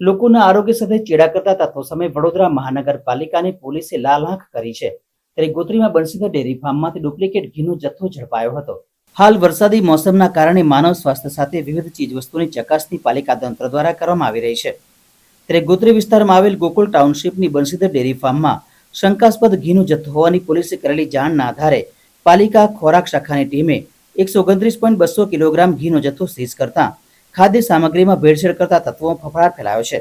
લોકોના આરોગ્ય સાથે ચેડા કરતા તત્વો સામે વડોદરા મહાનગરપાલિકાની પોલીસે લાલ આંખ કરી છે. ત્યારે ગોત્રીમાં બંસીધર ડેરી ફાર્મમાંથી ડુપ્લિકેટ ઘીનો જથ્થો ઝડપાયો હતો. હાલ વરસાદી મોસમના કારણે માનવ સ્વાસ્થ્ય સાથે વિવિધ ચીજવસ્તુની ચકાસણી પાલિકા તંત્ર દ્વારા કરવામાં આવી રહી છે. ત્યારે ગોત્રી વિસ્તારમાં આવેલ ગોકુલ ટાઉનશીપની બંસીધર ડેરી ફાર્મમાં શંકાસ્પદ ઘીનો જથ્થો હોવાની પોલીસે કરેલી જાણના આધારે પાલિકા ખોરાક શાખાની ટીમે 129.200 કિલોગ્રામ ઘીનો જથ્થો સીઝ કરતા ખાદ્ય સામગ્રીમાં ભેળસેળ કરતા તત્વોમાં ફફડાટ ફેલાયો છે.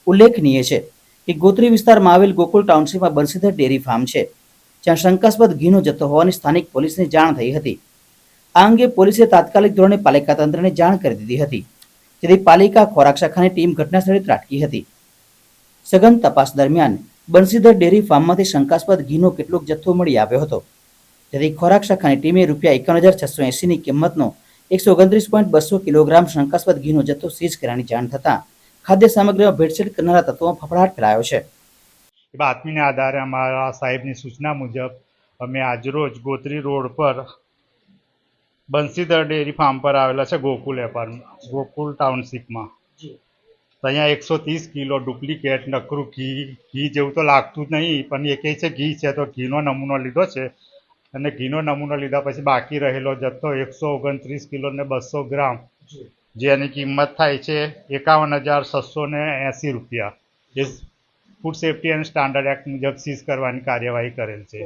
ઉલ્લેખનીય છે કે ગોત્રી વિસ્તારમાં આવેલ ગોકુલ ટાઉનશીપમાં બંસીધર ડેરી ફાર્મ છે, જ્યાં શંકાસ્પદ ઘીનો જથ્થો હોવાની સ્થાનિક પોલીસને જાણ થઈ હતી. આ અંગે પોલીસે તાત્કાલિક ધોરણે પાલિકા તંત્રને જાણ કરી દીધી હતી, જેથી પાલિકા ખોરાક શાખાની ટીમ ઘટનાસ્થળે ત્રાટકી હતી. સઘન તપાસ દરમિયાન બંસીધર ડેરી ફાર્મમાંથી શંકાસ્પદ ઘીનો કેટલોક જથ્થો મળી આવ્યો હતો, જેથી ખોરાક શાખાની ટીમે ₹51,680 ની કિંમતનો 129.200 કિલોગ્રામ શંકાસ્પદ ઘીનો જથ્થો સીઝ કરવાની જાણ થતાં ખાદ્ય સામગ્રીમાં ભેળસેળ કરનારા તત્વોમાં ફફડાટ ફેલાયો છે. બાતમીના આધારે અમારા સાહેબની સૂચના મુજબ અમે આજરોજ ગોત્રી રોડ પર બંસીધર ડેરી ફાર્મ પર આવેલા છે ગોકુલ ટાઉનશીપમાં. અહીંયા 130 કિલો ડુપ્લિકેટ નકરું ઘી જેવું તો લાગતું જ નહીં, પણ એ કહે છે ઘી છે, તો ઘીનો નમૂનો લીધો છે અને ઘીનો નમૂનો લીધા પછી બાકી રહેલો જથ્થો 129 કિલો ને 200 ગ્રામ, જેની કિંમત થાય છે ₹51,680. એ food safety and standard act મુજબ સીઝ કરવાની કાર્યવાહી કરેલ છે.